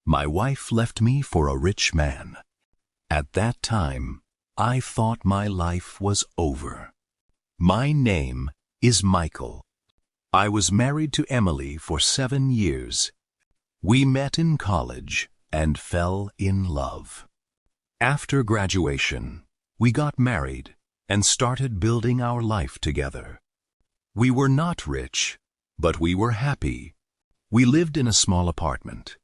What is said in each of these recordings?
My wife left me for a rich man. At that time, I thought my life was over. My name is Michael. I was married to Emily for 7 years. We met in college and fell in love. After graduation, we got married and started building our life together. We were not rich, but we were happy. We lived in a small apartment.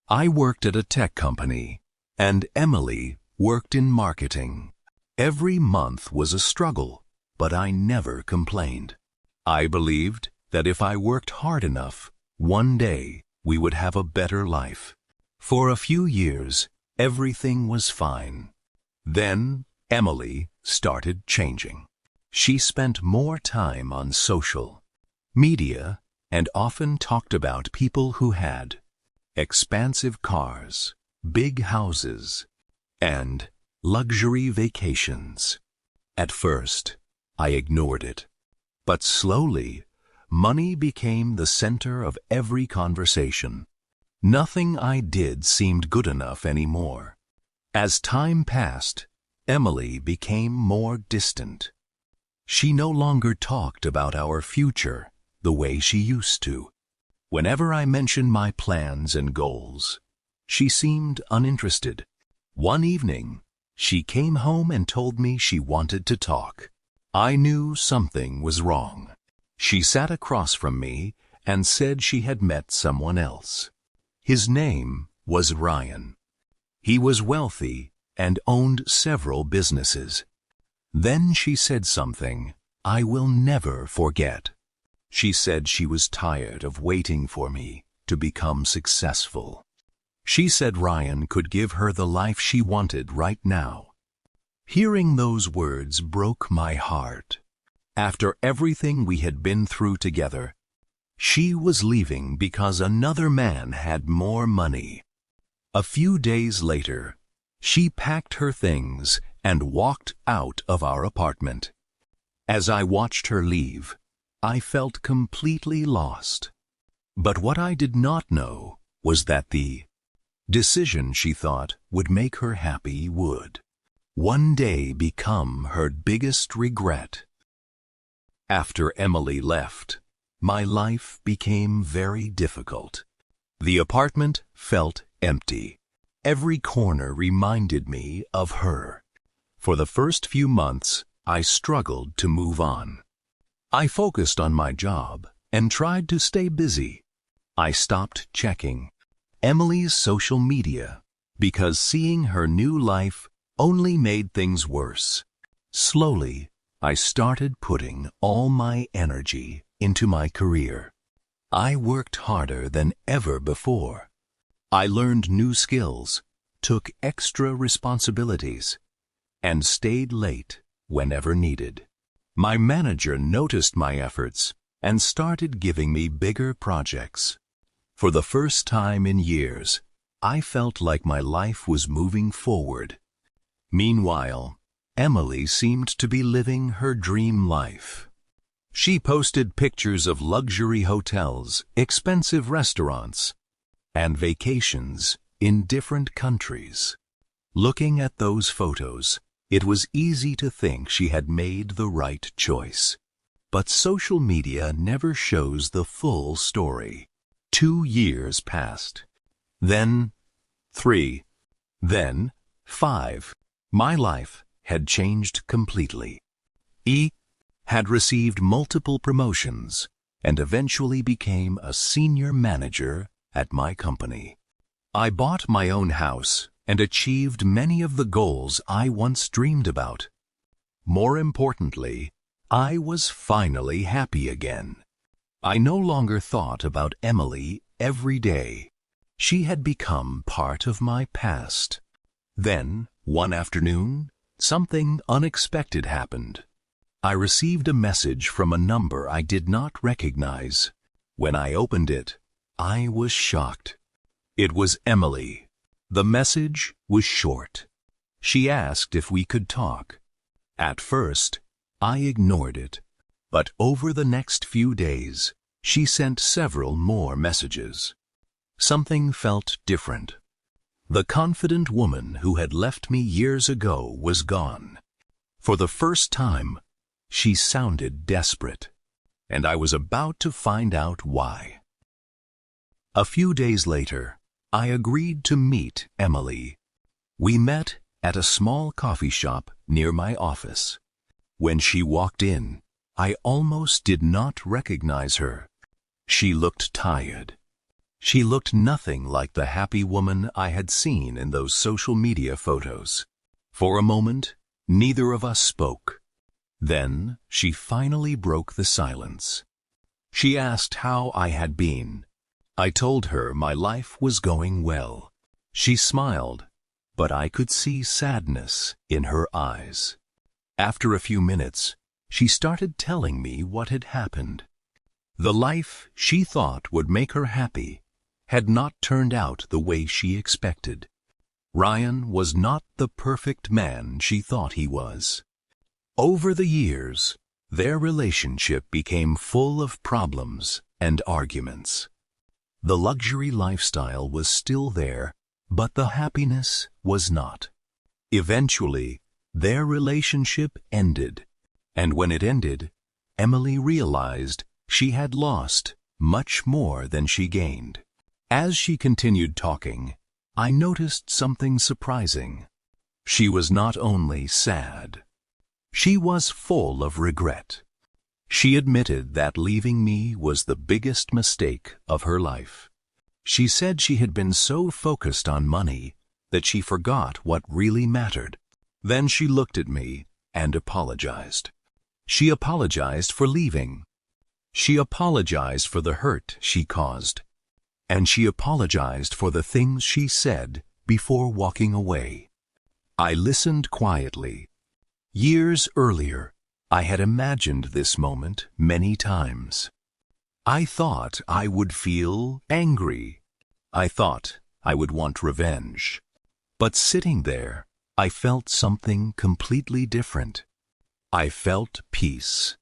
I worked at a tech company, and Emily worked in marketing. Every month was a struggle, but I never complained. I believed that if I worked hard enough, one day we would have a better life. For a few years, everything was fine. Then Emily started changing. She spent more time on social media and often talked about people who had expansive cars, big houses, and luxury vacations. At first, I ignored it, but slowly, money became the center of every conversation. Nothing I did seemed good enough anymore. As time passed, Emily became more distant. She no longer talked about our future the way she used to. Whenever I mentioned my plans and goals, she seemed uninterested. One evening, she came home and told me she wanted to talk. I knew something was wrong. She sat across from me and said she had met someone else. His name was Ryan. He was wealthy and owned several businesses. Then she said something I will never forget. She said she was tired of waiting for me to become successful. She said Ryan could give her the life she wanted right now. Hearing those words broke my heart. After everything we had been through together, she was leaving because another man had more money. A few days later, she packed her things and walked out of our apartment. As I watched her leave, I felt completely lost. But what I did not know was that the decision she thought would make her happy would one day become her biggest regret. After Emily left, my life became very difficult. The apartment felt empty. Every corner reminded me of her. For the first few months, I struggled to move on. I focused on my job and tried to stay busy. I stopped checking Emily's social media because seeing her new life only made things worse. Slowly, I started putting all my energy into my career. I worked harder than ever before. I learned new skills, took extra responsibilities, and stayed late whenever needed. My manager noticed my efforts and started giving me bigger projects. For the first time in years, I felt like my life was moving forward. Meanwhile, Emily seemed to be living her dream life. She posted pictures of luxury hotels, expensive restaurants, and vacations in different countries. Looking at those photos, it was easy to think she had made the right choice. But social media never shows the full story. 2 years passed. Then 3. Then 5. My life had changed completely. E had received multiple promotions and eventually became a senior manager at my company. I bought my own house and achieved many of the goals I once dreamed about. More importantly, I was finally happy again. I no longer thought about Emily every day. She had become part of my past. Then, one afternoon, something unexpected happened. I received a message from a number I did not recognize. When I opened it, I was shocked. It was Emily. The message was short. She asked if we could talk. At first, I ignored it, but over the next few days, she sent several more messages. Something felt different. The confident woman who had left me years ago was gone. For the first time, she sounded desperate, and I was about to find out why. A few days later, I agreed to meet Emily. We met at a small coffee shop near my office. When she walked in, I almost did not recognize her. She looked tired. She looked nothing like the happy woman I had seen in those social media photos. For a moment, neither of us spoke. Then she finally broke the silence. She asked how I had been. I told her my life was going well. She smiled, but I could see sadness in her eyes. After a few minutes, she started telling me what had happened. The life she thought would make her happy had not turned out the way she expected. Ryan was not the perfect man she thought he was. Over the years, their relationship became full of problems and arguments. The luxury lifestyle was still there, but the happiness was not. Eventually, their relationship ended, and when it ended, Emily realized she had lost much more than she gained. As she continued talking, I noticed something surprising. She was not only sad. She was full of regret. She admitted that leaving me was the biggest mistake of her life. She said she had been so focused on money that she forgot what really mattered. Then she looked at me and apologized. She apologized for leaving. She apologized for the hurt she caused. And she apologized for the things she said before walking away. I listened quietly. Years earlier, I had imagined this moment many times. I thought I would feel angry. I thought I would want revenge. But sitting there, I felt something completely different. I felt peace.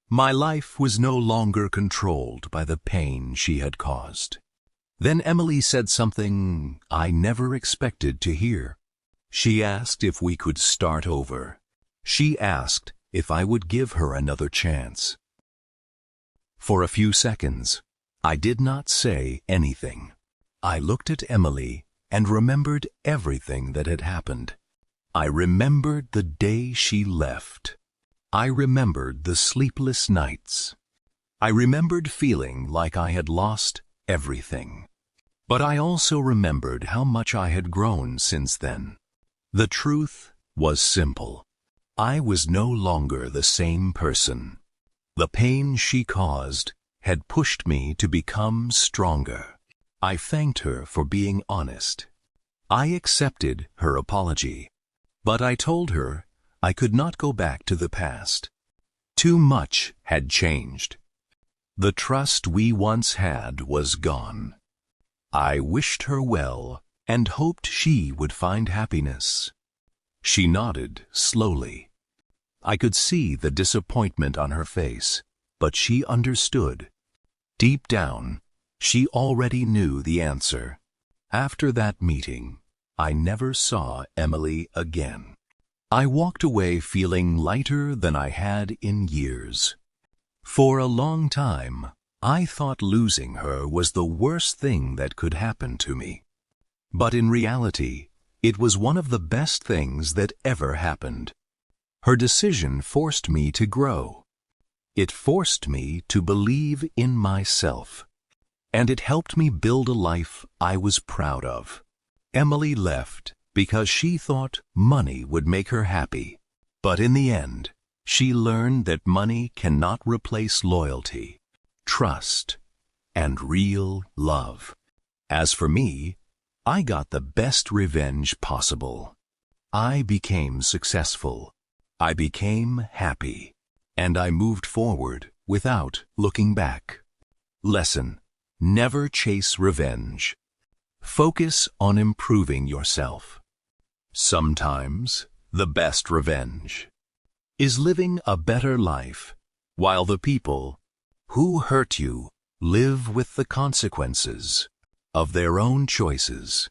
My life was no longer controlled by the pain she had caused. Then Emily said something I never expected to hear. She asked if we could start over. She asked if I would give her another chance. For a few seconds, I did not say anything. I looked at Emily and remembered everything that had happened. I remembered the day she left. I remembered the sleepless nights. I remembered feeling like I had lost everything. But I also remembered how much I had grown since then. The truth was simple. I was no longer the same person. The pain she caused had pushed me to become stronger. I thanked her for being honest. I accepted her apology. But I told her I could not go back to the past. Too much had changed. The trust we once had was gone. I wished her well and hoped she would find happiness. She nodded slowly. I could see the disappointment on her face, but she understood. Deep down, she already knew the answer. After that meeting, I never saw Emily again. I walked away feeling lighter than I had in years. For a long time, I thought losing her was the worst thing that could happen to me. But in reality, it was one of the best things that ever happened. Her decision forced me to grow. It forced me to believe in myself. And it helped me build a life I was proud of. Emily left because she thought money would make her happy. But in the end, she learned that money cannot replace loyalty, trust, and real love. As for me, I got the best revenge possible. I became successful. I became happy. And I moved forward without looking back. Lesson: never chase revenge. Focus on improving yourself. Sometimes the best revenge is living a better life while the people who hurt you live with the consequences of their own choices.